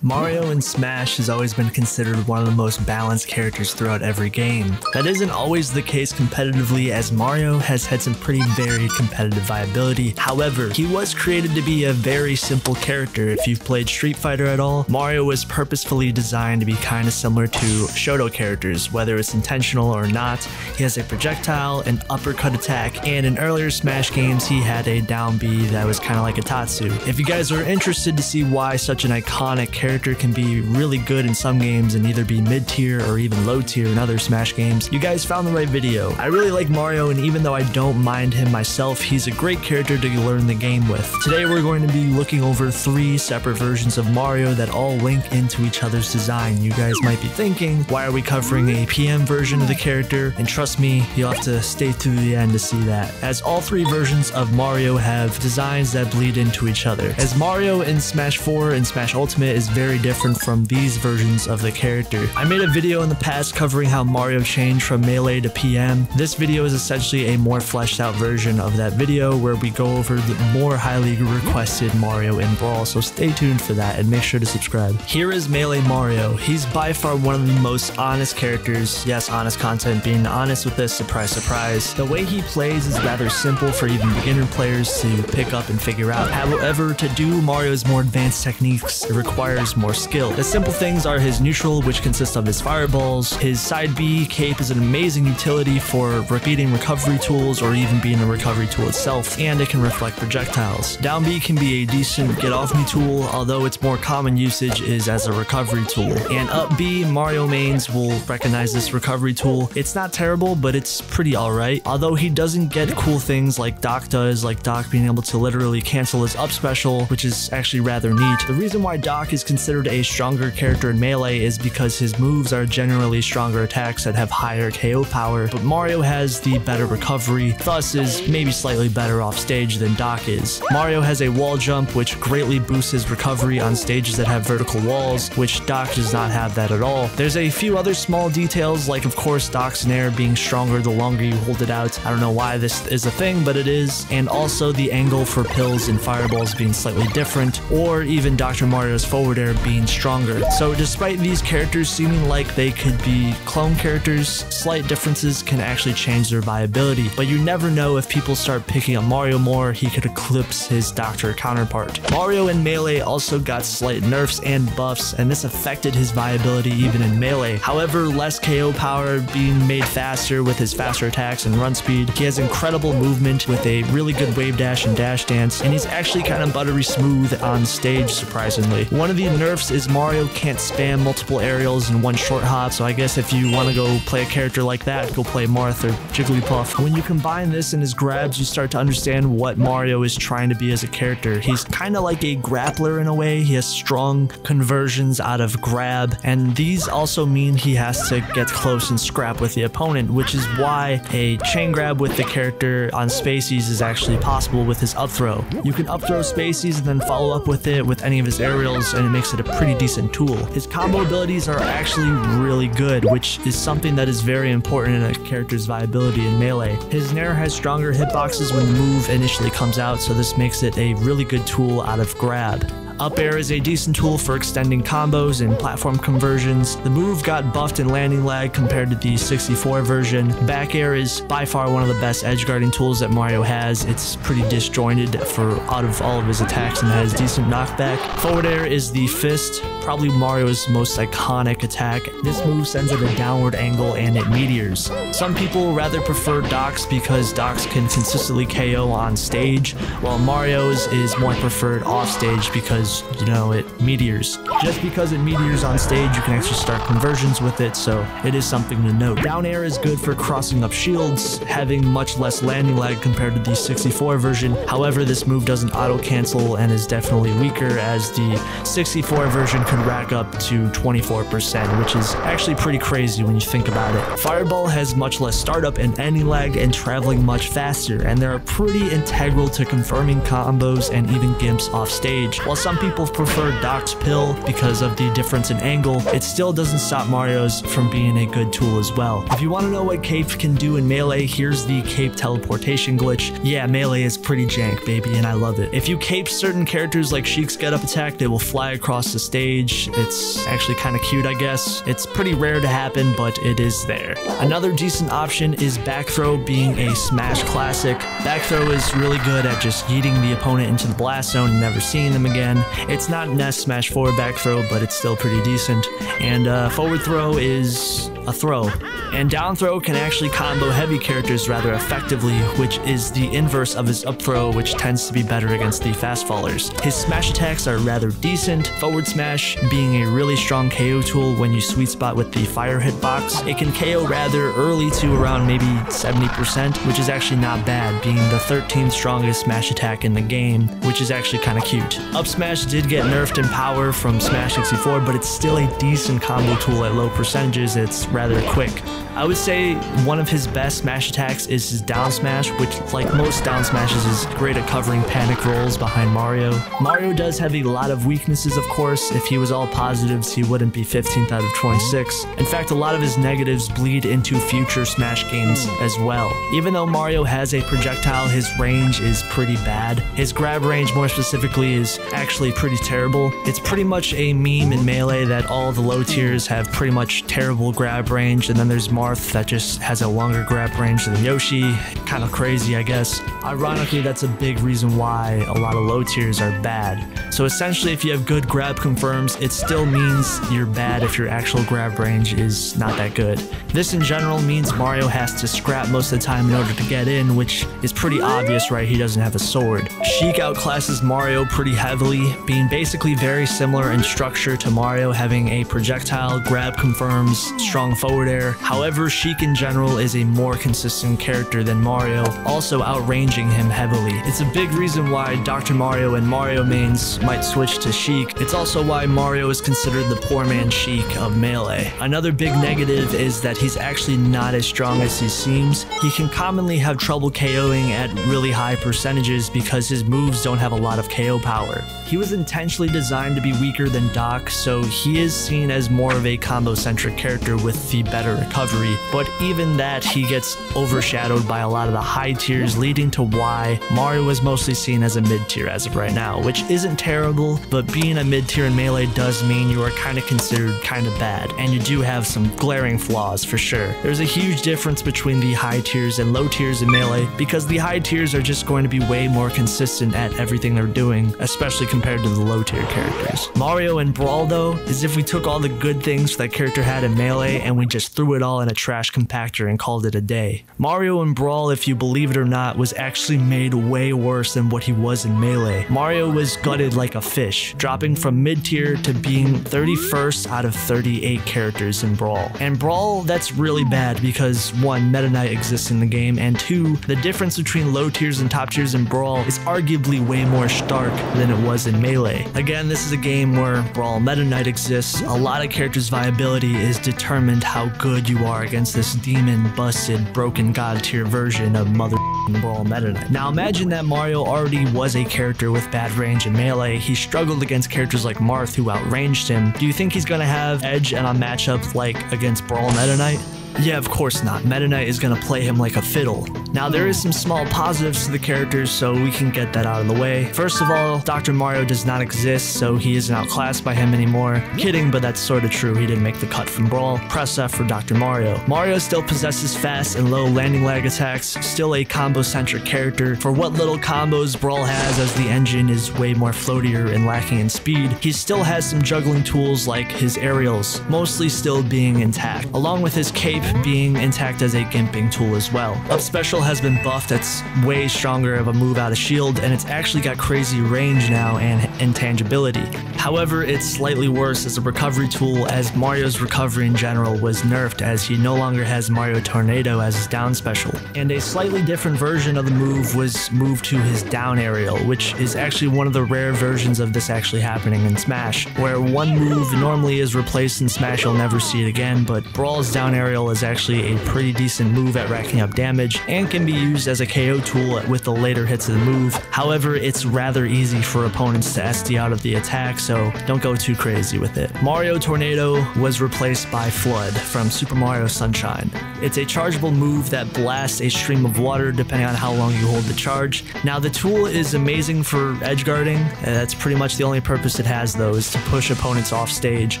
Mario in Smash has always been considered one of the most balanced characters throughout every game. That isn't always the case competitively, as Mario has had some pretty varied competitive viability. However, he was created to be a very simple character. If you've played Street Fighter at all, Mario was purposefully designed to be kind of similar to Shoto characters, whether it's intentional or not. He has a projectile, an uppercut attack, and in earlier Smash games he had a down B that was kind of like a Tatsu. If you guys are interested to see why such an iconic character can be really good in some games and either be mid-tier or even low-tier in other Smash games, you guys found the right video. I really like Mario, and even though I don't mind him myself, he's a great character to learn the game with. Today we're going to be looking over 3 separate versions of Mario that all link into each other's design. You guys might be thinking, why are we covering a PM version of the character? And trust me, you'll have to stay through the end to see that, as all 3 versions of Mario have designs that bleed into each other. As Mario in Smash 4 and Smash Ultimate is very different from these versions of the character. I made a video in the past covering how Mario changed from Melee to PM. This video is essentially a more fleshed out version of that video where we go over the more highly requested Mario in Brawl, so stay tuned for that and make sure to subscribe. Here is Melee Mario. He's by far one of the most honest characters. Yes, honest content, being honest with this, surprise surprise. The way he plays is rather simple for even beginner players to pick up and figure out. However, to do Mario's more advanced techniques, it requires more skill. The simple things are his neutral, which consists of his fireballs. His side B cape is an amazing utility for repeating recovery tools or even being a recovery tool itself, and it can reflect projectiles. Down B can be a decent get off me tool, although its more common usage is as a recovery tool. And up B, Mario mains will recognize this recovery tool. It's not terrible, but it's pretty alright, although he doesn't get cool things like Doc does, like Doc being able to literally cancel his up special, which is actually rather neat. The reason why Doc is considered a stronger character in Melee is because his moves are generally stronger attacks that have higher KO power, but Mario has the better recovery, thus is maybe slightly better off stage than Doc is. Mario has a wall jump, which greatly boosts his recovery on stages that have vertical walls, which Doc does not have that at all. There's a few other small details, like of course Doc's Nair being stronger the longer you hold it out. I don't know why this is a thing, but it is. And also the angle for pills and fireballs being slightly different, or even Dr. Mario's forward air being stronger. So despite these characters seeming like they could be clone characters, slight differences can actually change their viability. But you never know, if people start picking up Mario more, he could eclipse his Doctor counterpart. Mario in Melee also got slight nerfs and buffs, and this affected his viability even in Melee. However, less KO power, being made faster with his faster attacks and run speed. He has incredible movement with a really good wave dash and dash dance, and he's actually kind of buttery smooth on stage, surprisingly. One of the nerfs is Mario can't spam multiple aerials in one short hop, so I guess if you want to go play a character like that, go play Marth or Jigglypuff. When you combine this and his grabs, you start to understand what Mario is trying to be as a character. He's kind of like a grappler in a way. He has strong conversions out of grab, and these also mean he has to get close and scrap with the opponent, which is why a chain grab with the character on Spaceys is actually possible with his up throw. You can up throw Spaceys and then follow up with it with any of his aerials, and it makes it a pretty decent tool. His combo abilities are actually really good, which is something that is very important in a character's viability in Melee. His Nair has stronger hitboxes when the move initially comes out, so this makes it a really good tool out of grab. Up air is a decent tool for extending combos and platform conversions. The move got buffed in landing lag compared to the 64 version. Back air is by far one of the best edge guarding tools that Mario has. It's pretty disjointed out of all of his attacks and has decent knockback. Forward air is the fist, probably Mario's most iconic attack. This move sends at a downward angle and it meteors. Some people rather prefer Doc's because Doc's can consistently KO on stage, while Mario's is more preferred off stage because, you know, it meteors. Just because it meteors on stage, you can actually start conversions with it, so it is something to note. Down air is good for crossing up shields, having much less landing lag compared to the 64 version. However, this move doesn't auto cancel and is definitely weaker, as the 64 version could rack up to 24%, which is actually pretty crazy when you think about it. Fireball has much less startup and ending lag and traveling much faster, and they're pretty integral to confirming combos and even gimps off stage. While some people prefer Doc's pill because of the difference in angle, it still doesn't stop Mario's from being a good tool as well. If you want to know what Cape can do in Melee, here's the Cape teleportation glitch. Yeah, Melee is pretty jank, baby, and I love it. If you cape certain characters like Sheik's get up attack, they will fly across the stage stage. It's actually kind of cute, I guess. It's pretty rare to happen, but it is there. Another decent option is back throw, being a Smash classic. Back throw is really good at just yeeting the opponent into the blast zone and never seeing them again. It's not Ness Smash forward back throw, but it's still pretty decent. And forward throw is a throw. And down throw can actually combo heavy characters rather effectively, which is the inverse of his up throw, which tends to be better against the fast fallers. His smash attacks are rather decent, forward smash being a really strong KO tool when you sweet spot with the fire hitbox. It can KO rather early to around maybe 70%, which is actually not bad, being the 13th strongest smash attack in the game, which is actually kind of cute. Up smash did get nerfed in power from Smash 64, but it's still a decent combo tool at low percentages. It's rather quick. I would say one of his best smash attacks is his down smash, which, like most down smashes, is great at covering panic rolls behind Mario. Mario does have a lot of weaknesses, of course. If he was all positives, he wouldn't be 15th out of 26. In fact, a lot of his negatives bleed into future Smash games as well. Even though Mario has a projectile, his range is pretty bad. His grab range, more specifically, is actually pretty terrible. It's pretty much a meme in Melee that all the low tiers have pretty much terrible grab range, and then there's Marth that just has a longer grab range than Yoshi. Kind of crazy, I guess. Ironically, that's a big reason why a lot of low tiers are bad. So essentially, if you have good grab confirms, it still means you're bad if your actual grab range is not that good. This in general means Mario has to scrap most of the time in order to get in, which is pretty obvious, right? He doesn't have a sword. Sheik outclasses Mario pretty heavily, being basically very similar in structure to Mario, having a projectile, grab confirms, strong forward air. However, Sheik in general is a more consistent character than Mario, also outranging him heavily. It's a big reason why Dr.Mario and Mario mains might switch to Sheik. It's also why Mario is considered the poor man Sheik of Melee. Another big negative is that he's actually not as strong as he seems. He can commonly have trouble KOing at really high percentages because his moves don't have a lot of KO power. He was intentionally designed to be weaker than Doc, so he is seen as more of a combo-centric character with the better recovery, but even that, he gets overshadowed by a lot of the high tiers, leading to why Mario is mostly seen as a mid-tier as of right now, which isn't terrible, but being a mid-tier in Melee does mean you are kind of considered kind of bad, and you do have some glaring flaws for sure. There's a huge difference between the high tiers and low tiers in Melee, because the high tiers are just going to be way more consistent at everything they're doing, especially compared to the low tier characters. Mario and Brawl, though, is if we took all the good things that character had in Melee and we just threw it all in a trash compactor and called it a day. Mario and Brawl, if you believe it or not, was actually made way worse than what he was in Melee. Mario was gutted like a fish, dropping from mid-tier to being 31st out of 38 characters in Brawl. And Brawl, that's really bad because 1, Meta Knight exists in the game, and 2, the difference between low tiers and top tiers in Brawl is arguably way more stark than it was in Melee. Again, this is a game where Brawl Meta Knight exists. A lot of characters' viability is determined how good you are against this demon, busted, broken god tier version of mother Brawl Meta Knight. Now imagine that Mario already was a character with bad range in Melee. He struggled against characters like Marth who outranged him. Do you think he's gonna have edge in a matchup like against Brawl Meta Knight? Yeah, of course not. Meta Knight is going to play him like a fiddle. Now, there is some small positives to the characters, so we can get that out of the way. First of all, Dr.Mario does not exist, so he isn't outclassed by him anymore. Kidding, but that's sort of true. He didn't make the cut from Brawl. Press F for Dr.Mario. Mario still possesses fast and low landing lag attacks, still a combo-centric character. For what little combos Brawl has, as the engine is way more floatier and lacking in speed, he still has some juggling tools like his aerials, mostly still being intact, along with his cape being intact as a gimping tool as well. Up special has been buffed. That's way stronger of a move out of shield, and it's actually got crazy range now and intangibility. However, it's slightly worse as a recovery tool, as Mario's recovery in general was nerfed, as he no longer has Mario Tornado as his down special. And a slightly different version of the move was moved to his down aerial, which is actually one of the rare versions of this actually happening in Smash, where one move normally is replaced in Smash, you'll never see it again, but Brawl's down aerial is actually a pretty decent move at racking up damage and can be used as a KO tool with the later hits of the move. However, it's rather easy for opponents to SD out of the attack, so don't go too crazy with it. Mario Tornado was replaced by Flood from Super Mario Sunshine. It's a chargeable move that blasts a stream of water depending on how long you hold the charge. Now the tool is amazing for edge guarding. That's pretty much the only purpose it has though, is to push opponents off stage.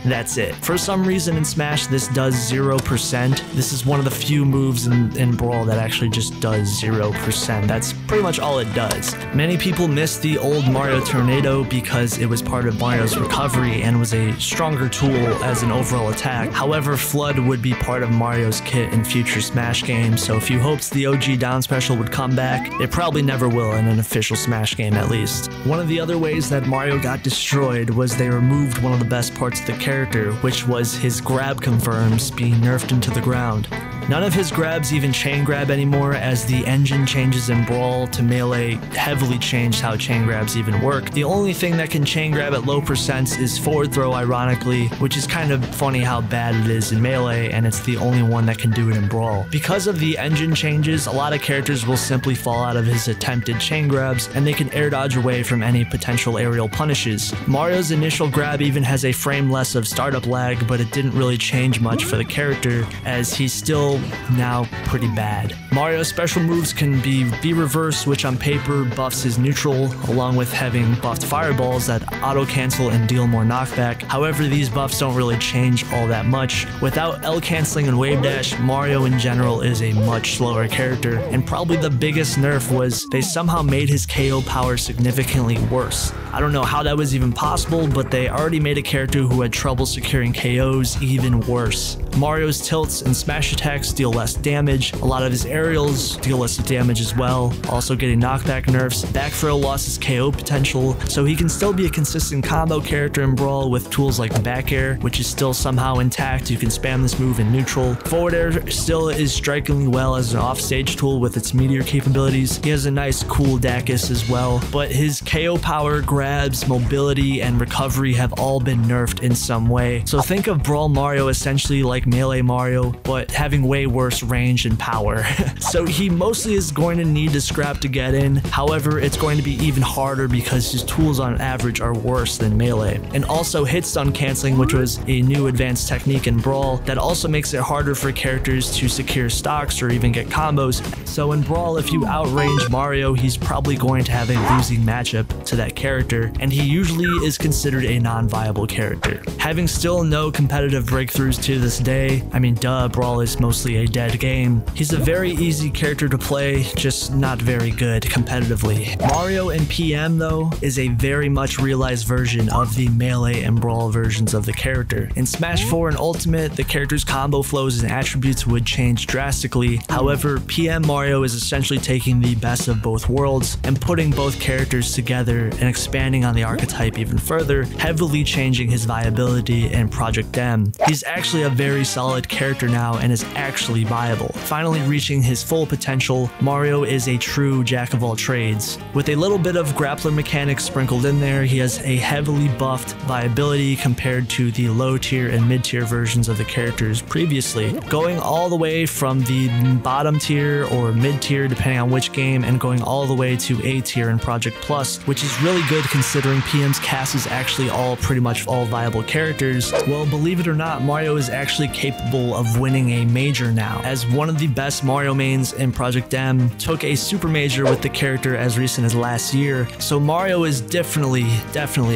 That's it. For some reason in Smash this does 0%. This is one of the few moves in Brawl that actually just does 0%. That's pretty much all it does. Many people miss the old Mario Tornado because it was part of Mario's recovery and was a stronger tool as an overall attack. However, Flood would be part of Mario's kit in future Smash games, so if you hoped the OG down special would come back, it probably never will in an official Smash game at least. One of the other ways that Mario got destroyed was they removed one of the best parts of the character, which was his grab confirms being nerfed into the ground. None of his grabs even chain grab anymore, as the engine changes in Brawl to Melee heavily changed how chain grabs even work. The only thing that can chain grab at low percents is forward throw, ironically, which is kind of funny how bad it is in Melee, and it's the only one that can do it in Brawl. Because of the engine changes, a lot of characters will simply fall out of his attempted chain grabs, and they can air dodge away from any potential aerial punishes. Mario's initial grab even has a frame less of startup lag, but it didn't really change much for the character, as he's still now pretty bad. Mario's special moves can be V-reverse, which on paper buffs his neutral, along with having buffed fireballs that auto-cancel and deal more knockback. However, these buffs don't really change all that much. Without L-canceling and wave dash, Mario in general is a much slower character, and probably the biggest nerf was they somehow made his KO power significantly worse. I don't know how that was even possible, but they already made a character who had trouble securing KOs even worse. Mario's tilts and smash attacks deal less damage, a lot of his aerials deal less damage as well, also getting knockback nerfs. Back throw lost his KO potential, so he can still be a consistent combo character in Brawl with tools like back air, which is still somehow intact. You can spam this move in neutral. Forward air still is strikingly well as an offstage tool with its meteor capabilities. He has a nice cool Dacus as well, but his KO power, grabs, mobility, and recovery have all been nerfed in some way. So think of Brawl Mario essentially like Melee Mario, but having way worse range and power. So he mostly is going to need to scrap to get in. However, it's going to be even harder because his tools on average are worse than Melee. And also hit stun canceling, which was a new advanced technique in Brawl that also makes it harder for characters to secure stocks or even get combos. So in Brawl, if you outrange Mario, he's probably going to have a losing matchup to that character, and he usually is considered a non-viable character. Having still no competitive breakthroughs to this day, I mean duh, Brawl is mostly a dead game. He's a very easy character to play, just not very good competitively. Mario and PM though is a very much realized version of the Melee and Brawl versions of the character. In Smash 4 and Ultimate, the character's combo flows and attributes would change drastically. However, PM Mario is essentially taking the best of both worlds and putting both characters together and expanding on the archetype even further, heavily changing his viability in Project M. He's actually a very solid character now and is actually viable. Finally reaching his full potential, Mario is a true jack of all trades. With a little bit of grappler mechanics sprinkled in there, he has a heavily buffed viability compared to the low tier and mid tier versions of the characters previously, going all the way from the bottom tier or mid tier depending on which game, and going all the way to A tier in Project Plus, which is really good considering PM's cast is actually pretty much all viable characters. Well, believe it or not, Mario is actually capable of winning a major now, as one of the best Mario mains in Project M took a super major with the character as recent as last year, so Mario is definitely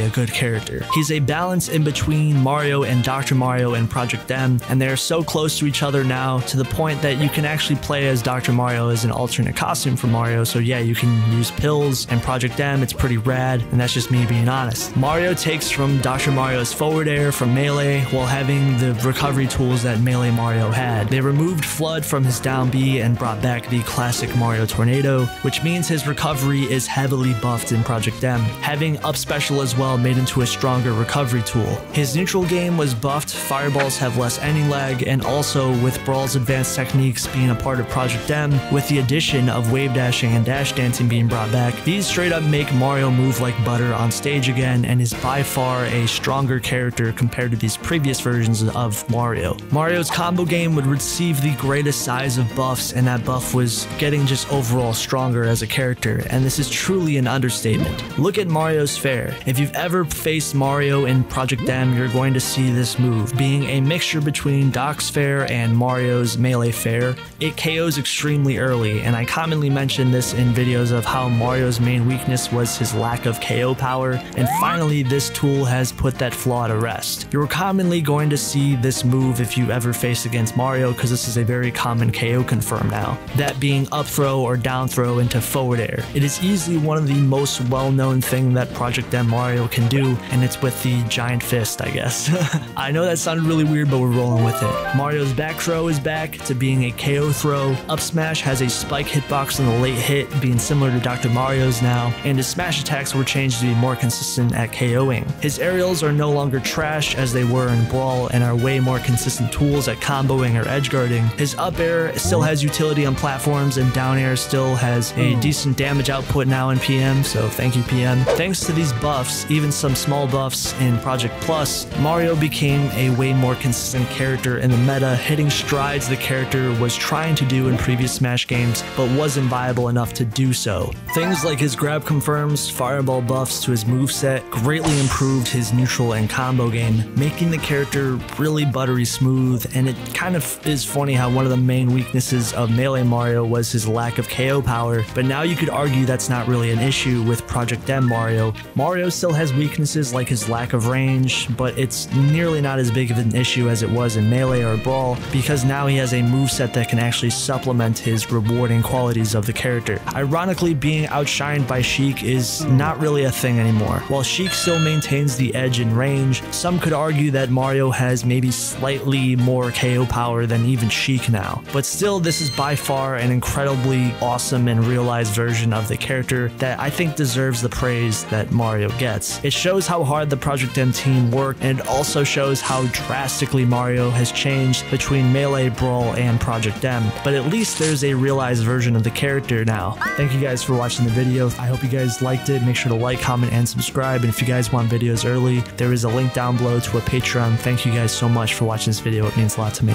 a good character. He's a balance in between Mario and Dr. Mario in Project M, and they are so close to each other now to the point that you can actually play as Dr. Mario as an alternate costume for Mario, so yeah, you can use pills in Project M, it's pretty rad, and that's just me being honest. Mario takes from Dr. Mario's forward air from Melee while having the recovery tools that Melee Mario had. They removed Flood from his down B and brought back the classic Mario Tornado, which means his recovery is heavily buffed in Project M, having up special as well made into a stronger recovery tool. His neutral game was buffed, fireballs have less ending lag, and also with Brawl's advanced techniques being a part of Project M, with the addition of wave dashing and dash dancing being brought back, these straight up make Mario move like butter on stage again and is by far a stronger character compared to these previous versions of Mario. Mario. Mario's combo game would receive the greatest size of buffs, and that buff was getting just overall stronger as a character, and this is truly an understatement. Look at Mario's Fair. If you've ever faced Mario in Project M, you're going to see this move. Being a mixture between Doc's Fair and Mario's melee Fair, it KOs extremely early, and I commonly mention this in videos of how Mario's main weakness was his lack of KO power, and finally this tool has put that flaw to rest. You're commonly going to see this move if you ever face against Mario, because this is a very common KO confirm now, that being up throw or down throw into forward air. It is easily one of the most well-known thing that Project M Mario can do, and it's with the giant fist, I guess. I know that sounded really weird, but we're rolling with it. Mario's back throw is back to being a KO throw. Up smash has a spike hitbox on the late hit, being similar to Dr. Mario's now, and his smash attacks were changed to be more consistent at KOing. His aerials are no longer trash as they were in Brawl and are way more consistent tools at comboing or edge guarding. His up air still has utility on platforms, and down air still has a decent damage output now in PM, so thank you PM. Thanks to these buffs, even some small buffs in Project Plus, Mario became a way more consistent character in the meta, hitting strides the character was trying to do in previous Smash games, but wasn't viable enough to do so. Things like his grab confirms, fireball buffs to his moveset greatly improved his neutral and combo game, making the character really buttery smooth, and it kind of is funny how one of the main weaknesses of Melee Mario was his lack of KO power, but now you could argue that's not really an issue with Project M Mario. Mario still has weaknesses like his lack of range, but it's nearly not as big of an issue as it was in Melee or Brawl, because now he has a moveset that can actually supplement his rewarding qualities of the character. Ironically, being outshined by Sheik is not really a thing anymore. While Sheik still maintains the edge in range, some could argue that Mario has maybe slightly more KO power than even Sheik now. But still, this is by far an incredibly awesome and realized version of the character that I think deserves the praise that Mario gets. It shows how hard the Project M team worked, and it also shows how drastically Mario has changed between Melee, Brawl, and Project M. But at least there's a realized version of the character now. Thank you guys for watching the video. I hope you guys liked it. Make sure to like, comment, and subscribe. And if you guys want videos early, there is a link down below to a Patreon. Thank you guys so much for watching this video. It means a lot to me.